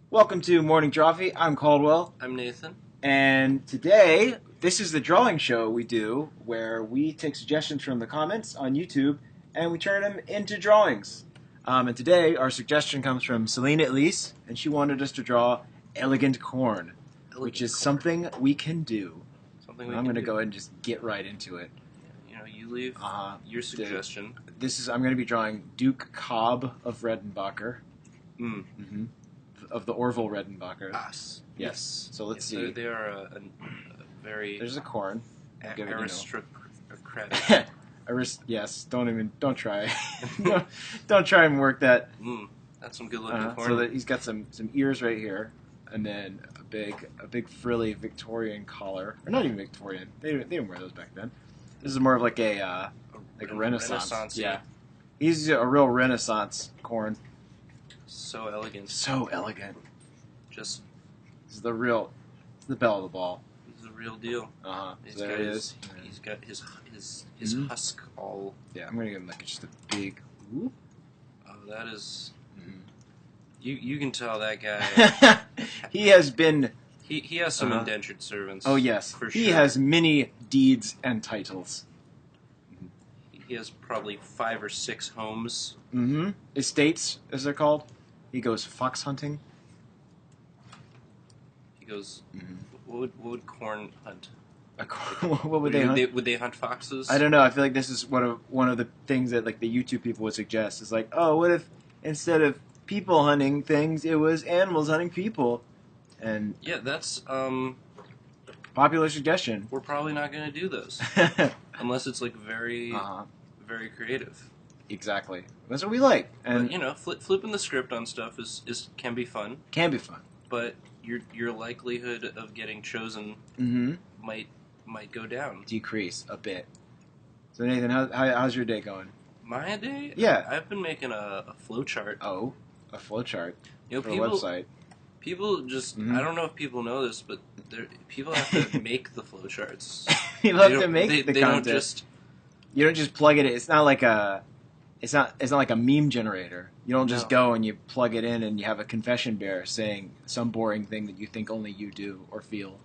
Welcome to Morning DRAWFEE. I'm Caldwell, I'm Nathan. and today this is the drawing show we do where we take suggestions from the comments on YouTube and we turn them into drawings. And today our suggestion comes from Selena Elise, and she wanted us to draw elegant corn, which is something we can do. Something I'm going to go ahead and just get right into it. You know, you leave your suggestion. I'm going to be drawing Duke Cobb of Redenbacher. Mm-hmm. Of the Orville Redenbacher. Yes. So let's see. They are a very... There's a corn. Aristocratic. Yes. Don't try. don't try and work that. That's some good looking corn. So that he's got some ears right here, and then a big frilly Victorian collar, or not even Victorian. They didn't wear those back then. This is more of like a Renaissance. Yeah. He's a real Renaissance corn. So elegant. So elegant. Just. This is the belle of the ball. This is the real deal. So there it is. He's got his husk all. Yeah, I'm gonna give him like just a big. Whoop. Oh, that is. You can tell that guy. He has been. He has some indentured servants. Oh yes, for sure. He has many deeds and titles. He has probably 5 or 6 homes. Estates, as they're called. He goes fox hunting. He goes. What would corn hunt? What would they hunt? Would they hunt foxes? I don't know. I feel like this is one of the things that like the YouTube people would suggest. Is like, oh, what if instead of people hunting things, it was animals hunting people? And yeah, that's popular suggestion. We're probably not going to do those unless it's like very very creative. Exactly. That's what we like. And but, you know, flipping the script on stuff can be fun. Can be fun. But your likelihood of getting chosen might go down. Decrease a bit. So Nathan, how's your day going? My day? Yeah. I've been making a flow chart. Oh, a flow chart. You know, for a website. People just I don't know if people know this, but people have to make the flow charts. People have to make the content. You don't just plug it in. It's not like a meme generator. You don't just go and you plug it in and you have a confession bear saying some boring thing that you think only you do or feel.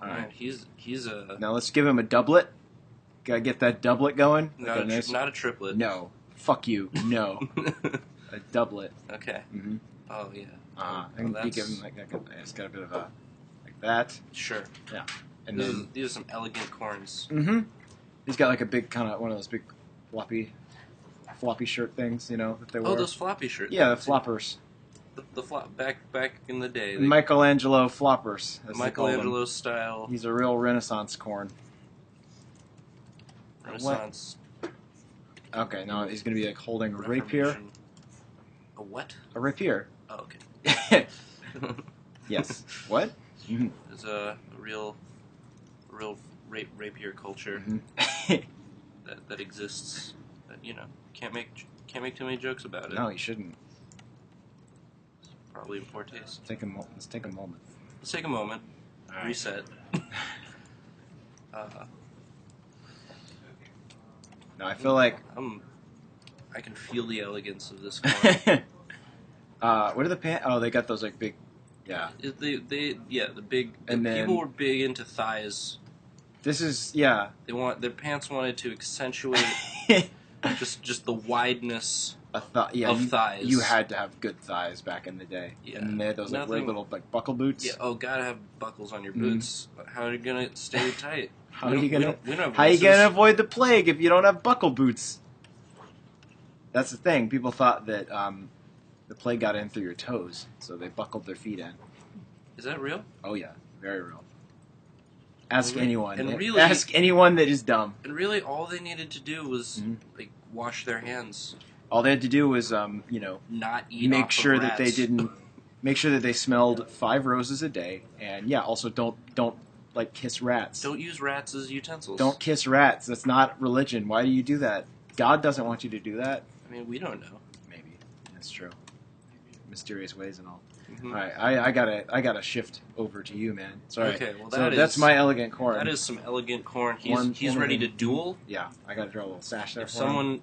All right. He's a... Now let's give him a doublet. Gotta get that doublet going. Not a triplet. No. Fuck you. No. A doublet. Okay. Oh, yeah. And you give him it's got a bit of a... like that. Sure. Yeah. And then... These are some elegant corns. He's got like a big kind of one of those big floppy shirt things, you know, that they wear. Oh, those floppy shirts. Yeah, the floppers. The flop back in the day. Michelangelo floppers. Michelangelo style. He's a real Renaissance corn. Renaissance. Okay, now he's going to be like holding a rapier. A what? A rapier. Oh, okay. Yes. What? There's a real rapier culture that exists. That, you know, can't make too many jokes about it. No, you shouldn't. It's probably in poor taste. Let's take a moment. Let's take a moment. All right. Reset. No, I feel like I can feel the elegance of this corn. what are the pants? Oh, they got those like big. Yeah. The big. And then, people were big into thighs. This is Their pants wanted to accentuate just the wideness of thighs. You had to have good thighs back in the day. Yeah. And they had those like little like buckle boots. Yeah. Oh, gotta have buckles on your boots. How are you gonna stay tight? How are you gonna avoid the plague if you don't have buckle boots? That's the thing. People thought that the plague got in through your toes, so they buckled their feet in. Is that real? Oh yeah, very real. Ask anyone. And really, ask anyone that is dumb. And really, all they needed to do was like wash their hands. All they had to do was, not eat. Make sure that they didn't. Make sure that they smelled 5 roses a day, and yeah, also don't like kiss rats. Don't use rats as utensils. Don't kiss rats. That's not religion. Why do you do that? God doesn't want you to do that. I mean, we don't know. Maybe that's true. Mysterious ways and all. All right, I gotta shift over to you, man. Sorry. Okay, well that's my elegant corn. That is some elegant corn. He's ready to duel. Yeah, I gotta draw a little sash there. If someone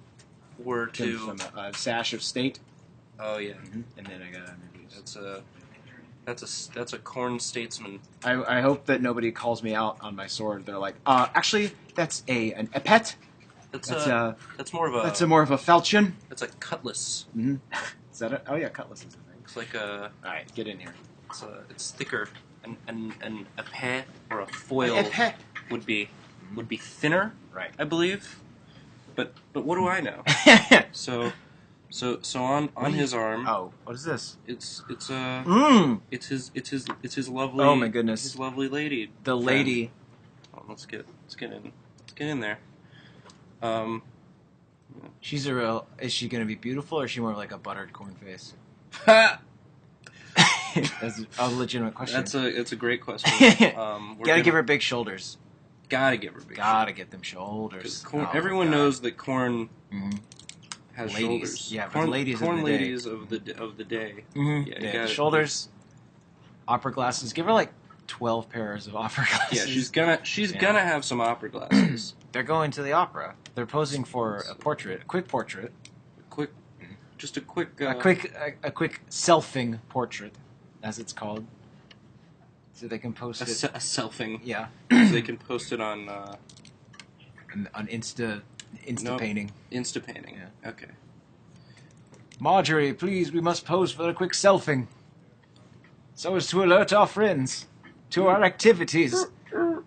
were to sash of state. Oh yeah. And then I gotta. That's a That's a corn statesman. I hope that nobody calls me out on my sword. They're like, actually, that's a pet. That's more of a falchion. That's a cutlass. Mm-hmm. Is that it? Oh yeah, cutlass is a thing. It's like a. All right, get in here. It's thicker, and a épée or a foil would be thinner. Right. I believe. But what do I know? So on his arm. Oh, what is this? It's his lovely. Oh my goodness. His lovely lady. The friend. lady. Oh, let's get in there. She's a real. Is she gonna be beautiful, or is she more like a buttered corn face? That's a legitimate question. It's a great question. Gotta give her big shoulders. Gotta give her big. Gotta get them shoulders. Corn, everyone knows that corn has ladies. shoulders. Yeah, corn ladies. Corn of the ladies day. of the day. Mm-hmm. Yeah, shoulders. Opera glasses. Give her like 12 pairs of opera glasses. Yeah, she's gonna have some opera glasses. They're going to the opera. They're posing for a quick portrait. Just a quick selfing portrait, as it's called. So they can post it. A selfing. Yeah. So they can post it on Insta painting. Insta painting. Yeah. Okay. Marjorie, please, we must pose for a quick selfing, so as to alert our friends to our activities,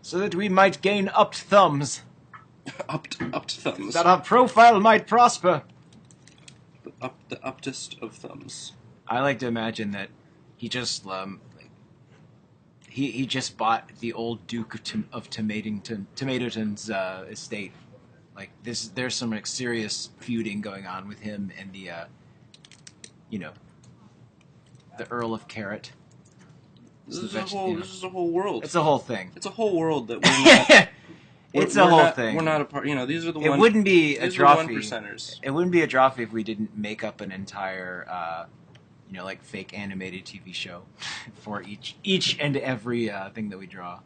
so that we might gain upped thumbs. Upped thumbs. That our profile might prosper. The uppedest of thumbs. I like to imagine that he just he just bought the old Duke of Tomaterton's estate. Like there's some like serious feuding going on with him and the the Earl of Carrot. This is a whole world. It's a whole thing. It's a whole world that we're not. It's a whole thing. We're not a part. These are the. It wouldn't be a DRAWFEE. 1%ers. It wouldn't be a DRAWFEE if we didn't make up an entire, like fake animated TV show for each and every thing that we draw.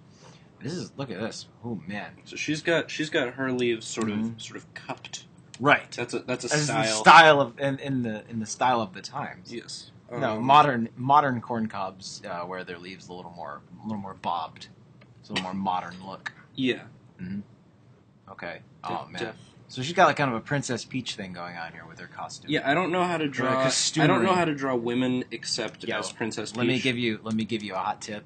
Look at this. Oh man. So she's got her leaves sort of cupped. Right. That's a As style. the style of in the style of the times. Yes. No, modern corn cobs wear their leaves a little more bobbed. It's a little more modern look. Yeah. Mm-hmm. Okay. Oh man. So she's got like kind of a Princess Peach thing going on here with her costume. Yeah, I don't know how to draw. I don't know how to draw women except as Princess Peach. Let me give you a hot tip.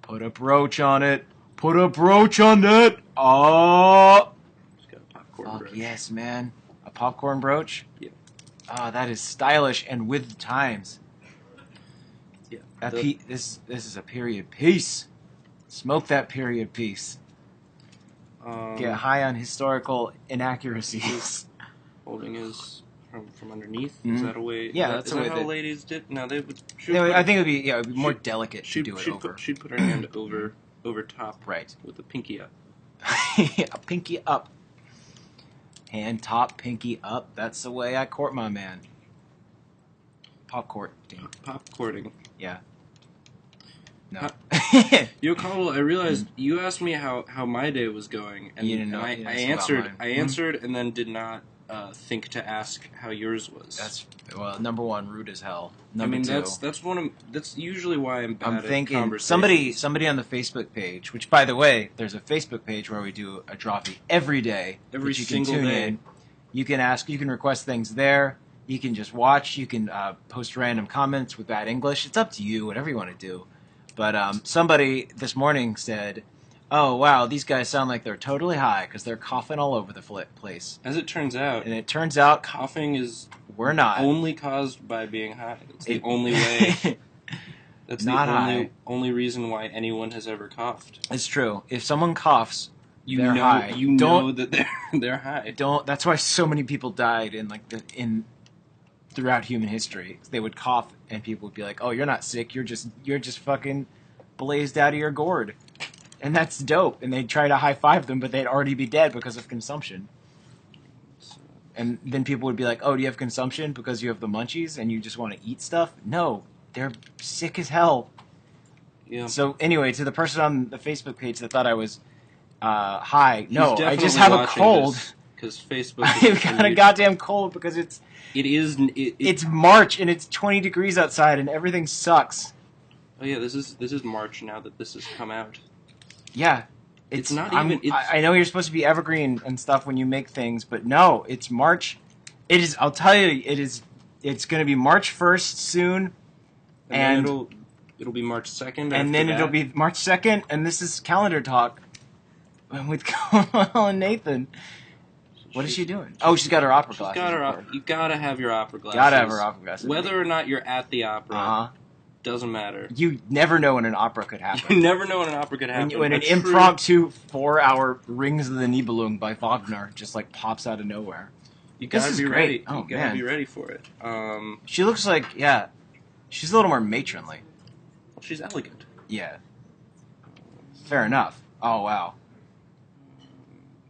Put a brooch on it. Put a brooch on it. Oh. She's got a popcorn Fuck brooch. yes, man. A popcorn brooch. Yeah. Oh, that is stylish and with the times. Yeah. This is a period piece. Smoke that period piece. Get high on historical inaccuracies. Holding his from underneath. Mm-hmm. Is that a way? Yeah, that's is the that way how ladies did. No, they would. I think it would be more delicate to do it over. She'd put her hand over top. Right. With a pinky up. A pinky up. Hand top, pinky up. That's the way I court my man. Pop courting. Pop courting. Yeah. No. Yo, Caldwell, I realized you asked me how my day was going, and you didn't know, I answered, and then did not think to ask how yours was. Number one, rude as hell. Two, that's usually why I'm bad at conversations. Somebody on the Facebook page, which by the way, there's a Facebook page where we do a DRAWFEE every day. Every you single can tune day. in. You can ask, you can request things there. You can just watch. You can post random comments with bad English. It's up to you, whatever you want to do. But somebody this morning said, "Oh wow, these guys sound like they're totally high because they're coughing all over the place." As it turns out, coughing is we're not only caused by being high. It's the only way. That's not the only reason why anyone has ever coughed. It's true. If someone coughs, they're high. You know that they're high. That's why so many people died throughout human history. They would cough and people would be like, "Oh, you're not sick. You're just fucking blazed out of your gourd." And that's dope. And they'd try to high five them, but they'd already be dead because of consumption. And then people would be like, "Oh, do you have consumption because you have the munchies and you just want to eat stuff?" No, they're sick as hell. Yeah. So anyway, to the person on the Facebook page that thought I was high, no, I just have a cold. Because Facebook. I've got a goddamn cold because it's March and it's 20 degrees outside and everything sucks. Oh yeah, this is March now that this has come out. Yeah. It's not even. I know you're supposed to be evergreen and stuff when you make things, but no, it's March. It is. I'll tell you, it is. It's going to be March 1st soon, and then it'll be March 2nd, and then it'll be March 2nd, and this is calendar talk with Carl and Nathan. What is she doing? Oh, she's got her opera glasses. You gotta have your opera glasses. Gotta have her opera glasses. Whether or not you're at the opera. Doesn't matter. You never know when an opera could happen. You never know when an opera could happen. When an impromptu 4-hour Rings of the Nibelung by Wagner just like pops out of nowhere. You gotta be ready. Oh, you gotta be ready for it. She looks like, yeah, she's a little more matronly. Well, she's elegant. Yeah. Fair enough. Oh wow.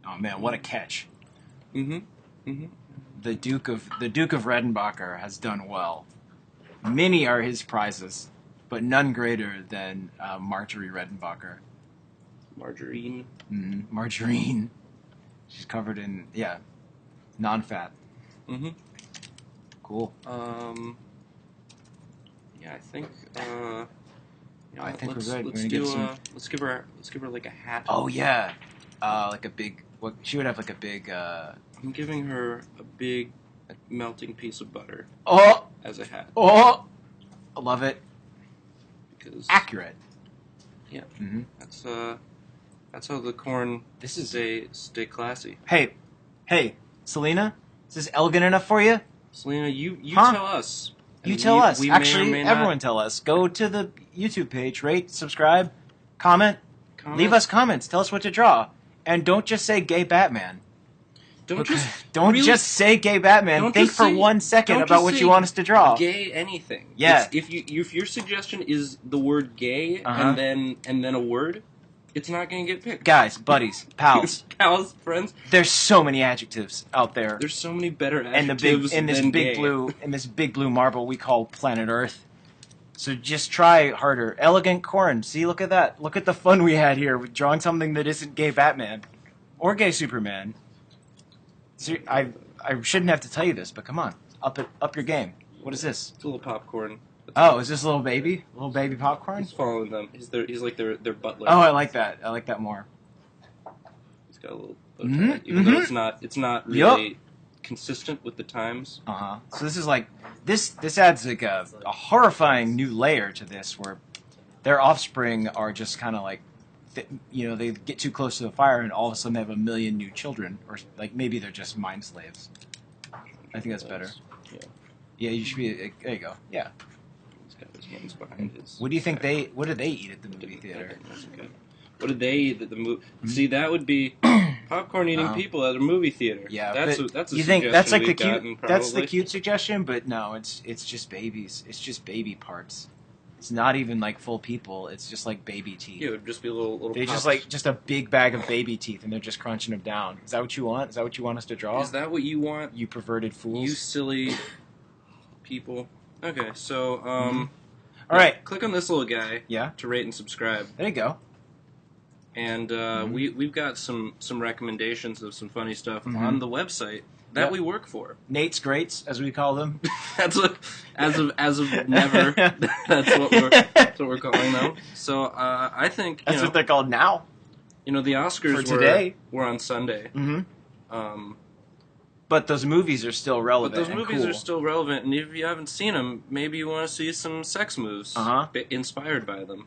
Oh man, what a catch. The Duke of Redenbacher has done well. Many are his prizes, but none greater than Marjorie Redenbacher. Margarine. Margarine. She's covered in, non-fat. Cool. Yeah, I think. I think we're good. Let's give her like a hat. Oh yeah, like a big. What she would have like a big. I'm giving her a big melting piece of butter. Oh. As a hat. Oh, I love it. Because accurate. Yeah. That's how the corn. This is stay classy. Hey, Selena, is this elegant enough for you? Selena, you tell us. You tell us. Actually, everyone tell us. Go to the YouTube page, rate, subscribe, comment, leave us comments. Tell us what to draw, and don't just say gay Batman. Don't just say gay Batman. Think for 1 second about what you want us to draw. Gay anything. Yeah. If your suggestion is the word gay and then a word, it's not going to get picked. Guys, buddies, pals, friends. There's so many adjectives out there. There's so many better adjectives in this big blue marble we call planet Earth. So just try harder. Elegant corn. See, look at that. Look at the fun we had here with drawing something that isn't gay Batman or gay Superman. So I shouldn't have to tell you this, but come on, up your game. What is this? It's a little popcorn. Is this little baby popcorn? He's following them. He's like their butler. Oh, I like that. I like that more. He's got a little bow tie, even though it's not really consistent with the times. So this is like this adds like a horrifying new layer to this, where their offspring are just kind of like. They get too close to the fire and all of a sudden they have 1 million new children, or like maybe they're just mind slaves. I think that's better. Yeah, you should be. There you go. Yeah. He's got his hands behind his. What do you think what do they eat at the movie theater? That's good. What did they eat at the movie? See, that would be popcorn eating people at a movie theater. Yeah, that's a you think that's like the cute? Gotten, that's the cute suggestion, but no, it's just babies. It's just baby parts. It's not even like full people. It's just like baby teeth. Yeah, it would just be little. They pops. just a big bag of baby teeth, and they're just crunching them down. Is that what you want? Is that what you want us to draw? Is that what you want? You perverted fools. You silly people. Okay, so all right. Click on this little guy. Yeah. To rate and subscribe. There you go. And we've got some recommendations of some funny stuff on the website that we work for. Nate's Greats, as we call them. That's what, as of never. that's what we're calling them. So I think that's what they're called now. The Oscars for today were on Sunday. But those movies are still relevant. But those movies are still relevant, and if you haven't seen them, maybe you want to see some sex moves inspired by them.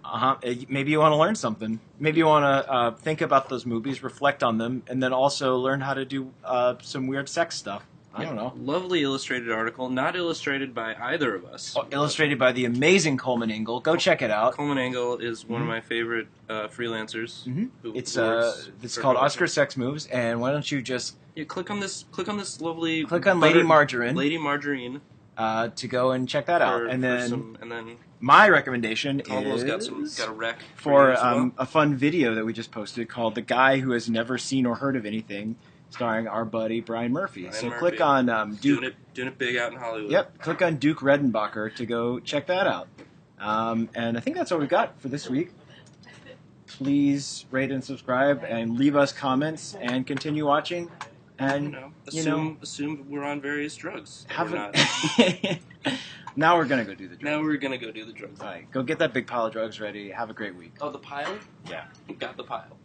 Maybe you want to learn something. Maybe you want to think about those movies, reflect on them, and then also learn how to do some weird sex stuff. I don't know. Lovely illustrated article, not illustrated by either of us. Illustrated by the amazing Coleman Engel. Go check it out. Coleman Engel is one of my favorite freelancers. It's called Oscar Sex Moves, and why don't you just click on this lovely Lady Margarine. Lady Margarine. To go and check that out, and then my recommendation Caldwell's is got a rec for a fun video that we just posted called "The Guy Who Has Never Seen or Heard of Anything," starring our buddy Brian Murphy. Click on Duke. Doing it big out in Hollywood. Yep, click on Duke Redenbacher to go check that out. And I think that's all we got for this week. Please rate and subscribe and leave us comments and continue watching. And assume we're on various drugs. Now we're gonna go do the drugs. Now we're gonna go do the drugs. All right, go get that big pile of drugs ready. Have a great week. Oh, the pile? Yeah. Got the pile.